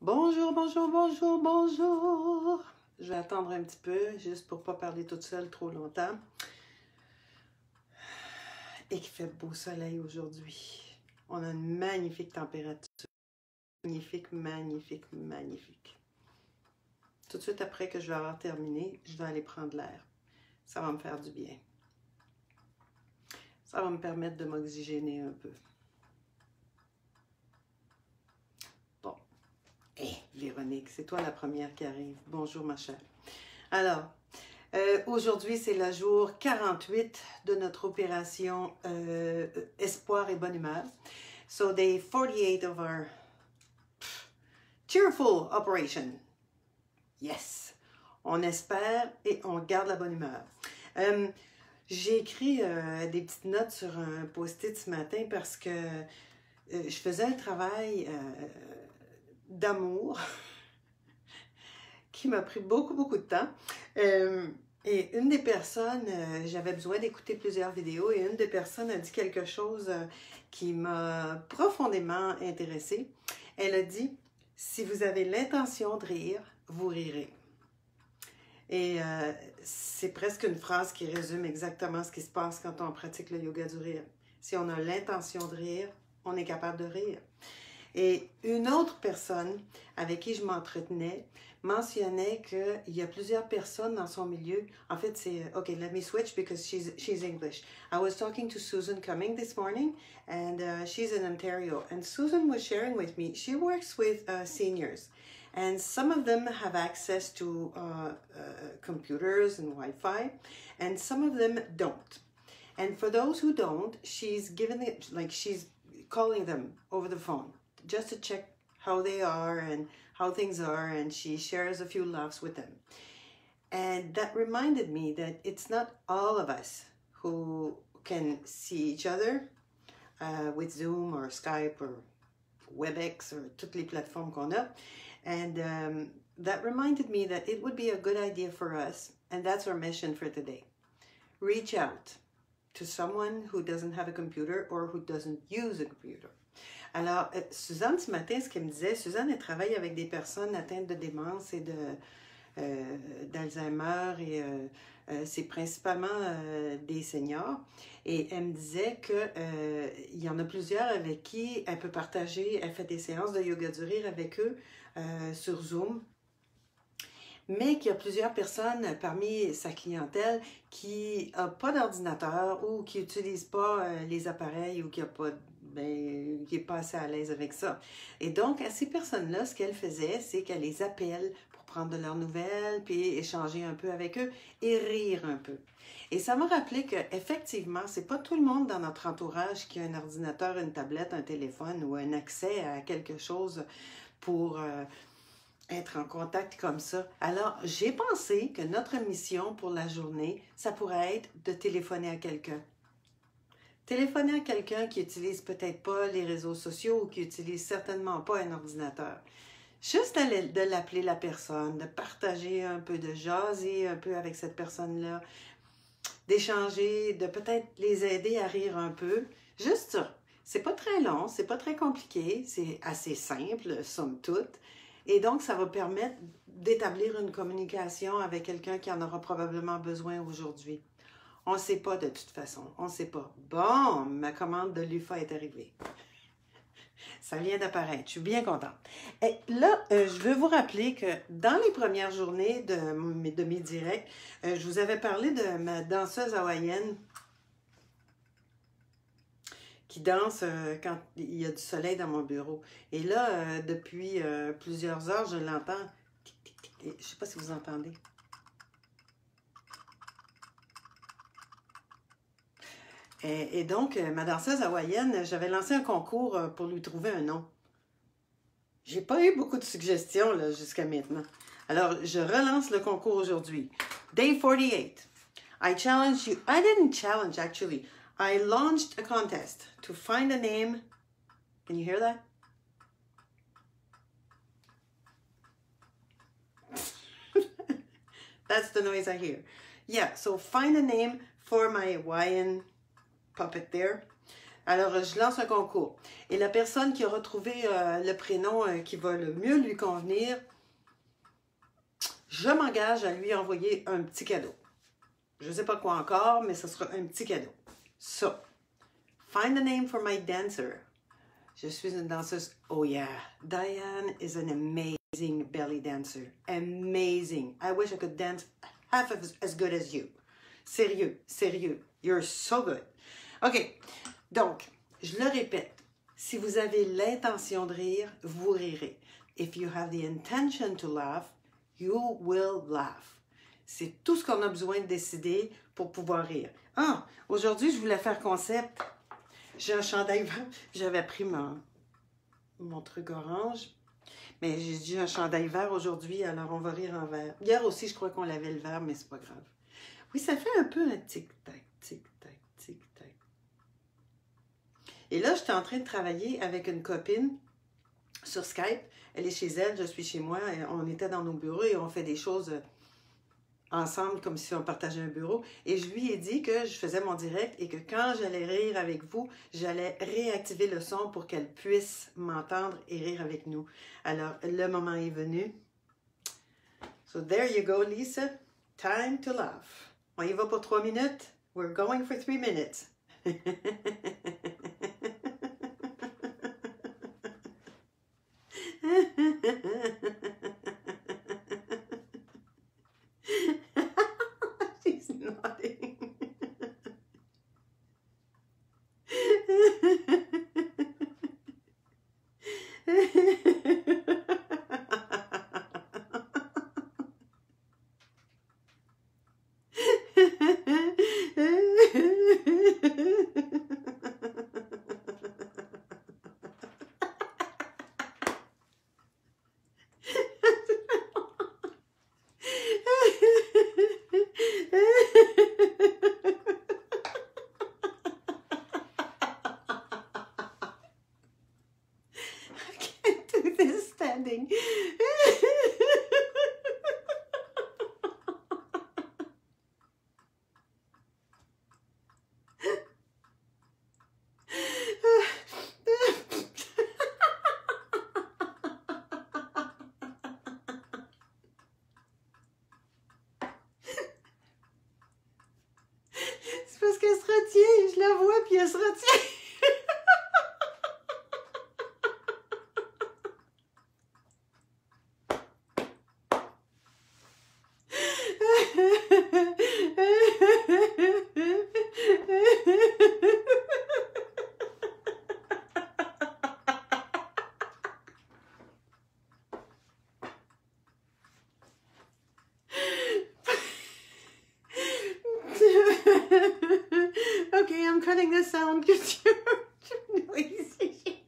Bonjour, bonjour, bonjour, bonjour. Je vais attendre un petit peu, juste pour ne pas parler toute seule trop longtemps. Et qu'il fait beau soleil aujourd'hui. On a une magnifique température. Magnifique, magnifique, magnifique. Tout de suite après que je vais avoir terminé, je vais aller prendre l'air. Ça va me faire du bien. Ça va me permettre de m'oxygéner un peu. Bon. Hé, Véronique, c'est toi la première qui arrive. Bonjour, ma chère. Alors, aujourd'hui, c'est le jour 48 de notre opération Espoir et Bonne Humeur. So, day 48 of our cheerful operation. Yes! On espère et on garde la bonne humeur. J'ai écrit des petites notes sur un post-it ce matin parce que je faisais un travail d'amour qui m'a pris beaucoup, beaucoup de temps. Et une des personnes, j'avais besoin d'écouter plusieurs vidéos et une des personnes a dit quelque chose qui m'a profondément intéressée. Elle a dit, si vous avez l'intention de rire, vous rirez. Et c'est presque une phrase qui résume exactement ce qui se passe quand on pratique le yoga du rire. Si on a l'intention de rire, on est capable de rire. Et une autre personne avec qui je m'entretenais mentionnait qu'il y a plusieurs personnes dans son milieu. En fait, c'est... Okay, let me switch because she's English. I was talking to Susan Cumming this morning, and she's in Ontario. And Susan was sharing with me, she works with seniors. And some of them have access to computers and Wi-Fi, and some of them don't. And for those who don't, she's giving it, like she's calling them over the phone, just to check how they are and how things are, and she shares a few laughs with them. And that reminded me that it's not all of us who can see each other with Zoom or Skype or WebEx or toutes les plateformes qu'on a. And that reminded me that it would be a good idea for us, and that's our mission for today. Reach out to someone who doesn't have a computer or who doesn't use a computer. Alors, Suzanne, ce matin, ce qu'elle me disait, Suzanne, elle travaille avec des personnes atteintes de démence et d'Alzheimer et c'est principalement des seniors. Et elle me disait qu'il y en a plusieurs avec qui elle peut partager, elle fait des séances de yoga du rire avec eux sur Zoom. Mais qu'il y a plusieurs personnes parmi sa clientèle qui n'ont pas d'ordinateur ou qui n'utilisent pas les appareils ou qui n'est pas assez à l'aise avec ça. Et donc, à ces personnes-là, ce qu'elle faisait, c'est qu'elle les appelle pour prendre de leurs nouvelles, puis échanger un peu avec eux et rire un peu. Et ça m'a rappelé qu'effectivement, c'est pas tout le monde dans notre entourage qui a un ordinateur, une tablette, un téléphone ou un accès à quelque chose pour... être en contact comme ça. Alors, j'ai pensé que notre mission pour la journée, ça pourrait être de téléphoner à quelqu'un. Téléphoner à quelqu'un qui n'utilise peut-être pas les réseaux sociaux ou qui n'utilise certainement pas un ordinateur. Juste de l'appeler la personne, de partager un peu, de jaser un peu avec cette personne-là, d'échanger, de peut-être les aider à rire un peu. Juste ça. C'est pas très long, c'est pas très compliqué, c'est assez simple, somme toute. Et donc, ça va permettre d'établir une communication avec quelqu'un qui en aura probablement besoin aujourd'hui. On ne sait pas de toute façon, on ne sait pas. Bon, ma commande de l'UFA est arrivée. Ça vient d'apparaître, je suis bien contente. Et là, je veux vous rappeler que dans les premières journées de mes directs, je vous avais parlé de ma danseuse hawaïenne qui danse quand il y a du soleil dans mon bureau. Et là, depuis plusieurs heures, je l'entends. Je ne sais pas si vous entendez. Et donc, ma danseuse hawaïenne, j'avais lancé un concours pour lui trouver un nom. J'ai pas eu beaucoup de suggestions jusqu'à maintenant. Alors, je relance le concours aujourd'hui. Day 48. I challenge you. I didn't challenge, actually. I launched a contest to find a name. Can you hear that? That's the noise I hear. Yeah, so find a name for my Hawaiian puppet there. Alors, je lance un concours. Et la personne qui aura trouvé le prénom qui va le mieux lui convenir, je m'engage à lui envoyer un petit cadeau. Je ne sais pas quoi encore, mais ce sera un petit cadeau. So, find a name for my dancer. Je suis une danseuse. Oh yeah, Diane is an amazing belly dancer. Amazing. I wish I could dance half as good as you. Sérieux, sérieux. You're so good. OK. Donc, je le répète. Si vous avez l'intention de rire, vous rirez. If you have the intention to laugh, you will laugh. C'est tout ce qu'on a besoin de décider pour pouvoir rire. Ah, aujourd'hui, je voulais faire concept. J'ai un chandail vert. J'avais pris mon truc orange. Mais j'ai dit un chandail vert aujourd'hui, alors on va rire en vert. Hier aussi, je crois qu'on l'avait le vert, mais c'est pas grave. Oui, ça fait un peu un tic-tac, tic-tac, tic-tac. Et là, j'étais en train de travailler avec une copine sur Skype. Elle est chez elle, je suis chez moi. Et on était dans nos bureaux et on fait des choses ensemble comme si on partageait un bureau. Et je lui ai dit que je faisais mon direct et que quand j'allais rire avec vous, j'allais réactiver le son pour qu'elle puisse m'entendre et rire avec nous. Alors, le moment est venu. So there you go, Lisa. Time to laugh. On y va pour 3 minutes? We're going for 3 minutes. She's nodding. Standing. C'est parce qu'elle se retient, je la vois puis elle se retient. Okay, I'm cutting this sound because you're noisy.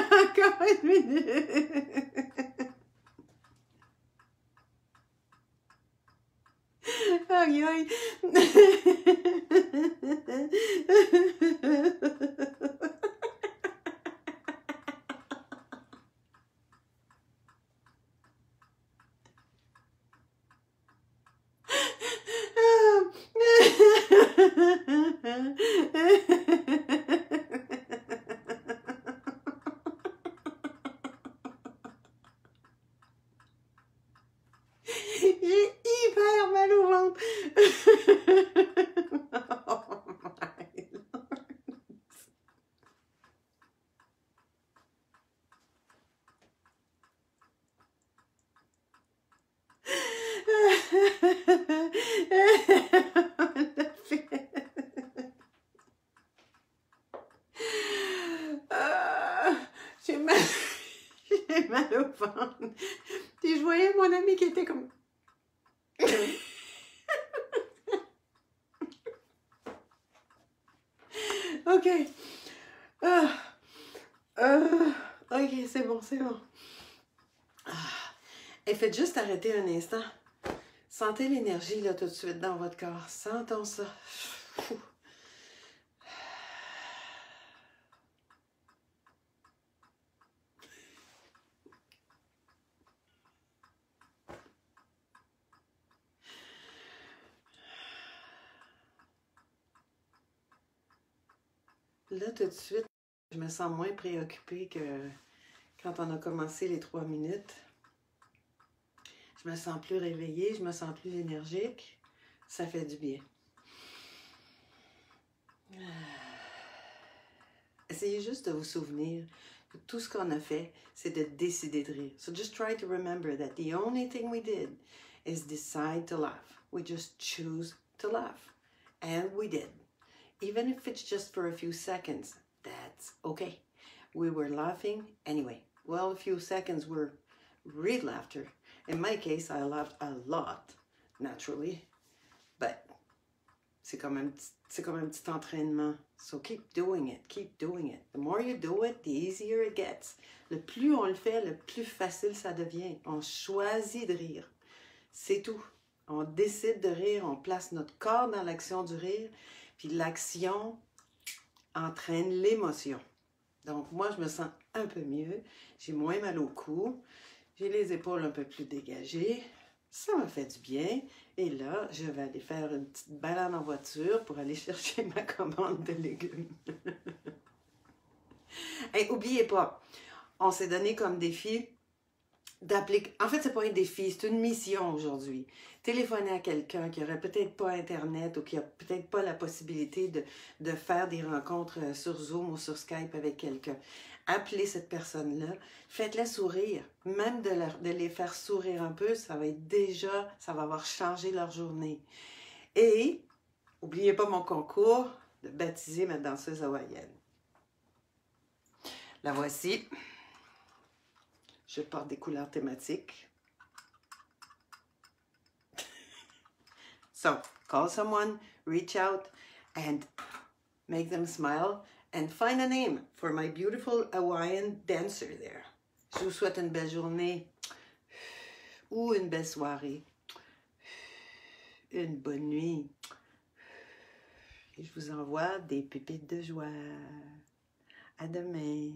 Encore une minute. Aïe, aïe. J'ai hyper mal au ventre. Oh my Lord. J'ai mal... J'ai mal au ventre. Puis je voyais mon ami qui était comme... OK. OK, c'est bon, c'est bon. Et faites juste arrêter un instant. Sentez l'énergie là tout de suite dans votre corps. Sentons ça. Fou. là, tout de suite, je me sens moins préoccupée que quand on a commencé les 3 minutes. Je me sens plus réveillée, je me sens plus énergique. Ça fait du bien. Essayez juste de vous souvenir que tout ce qu'on a fait, c'est de décider de rire. So just try to remember that the only thing we did is decide to laugh. We just choose to laugh. And we did. Even if it's just for a few seconds, that's okay. We were laughing anyway. Well, a few seconds were real laughter. In my case, I laughed a lot, naturally. But c'est comme un petit entraînement. So keep doing it, keep doing it. The more you do it, the easier it gets. Le plus on le fait, le plus facile ça devient. On choisit de rire. C'est tout. On décide de rire, on place notre corps dans l'action du rire, puis l'action entraîne l'émotion. Donc moi, je me sens un peu mieux, j'ai moins mal au cou, j'ai les épaules un peu plus dégagées, ça me fait du bien. Et là, je vais aller faire une petite balade en voiture pour aller chercher ma commande de légumes. Et n'oubliez pas, on s'est donné comme défi d'appliquer. En fait, c'est pas un défi, c'est une mission aujourd'hui. Téléphoner à quelqu'un qui n'aurait peut-être pas Internet ou qui n'a peut-être pas la possibilité de faire des rencontres sur Zoom ou sur Skype avec quelqu'un. Appelez cette personne-là, faites-la sourire. Même de les faire sourire un peu, ça va être déjà, ça va avoir changé leur journée. Et, n'oubliez pas mon concours de baptiser ma danseuse hawaïenne. La voici. Je porte des couleurs thématiques. So, call someone, reach out, and make them smile, and find a name for my beautiful Hawaiian dancer there. Je vous souhaite une belle journée, ou une belle soirée, une bonne nuit. Et je vous envoie des pépites de joie. À demain.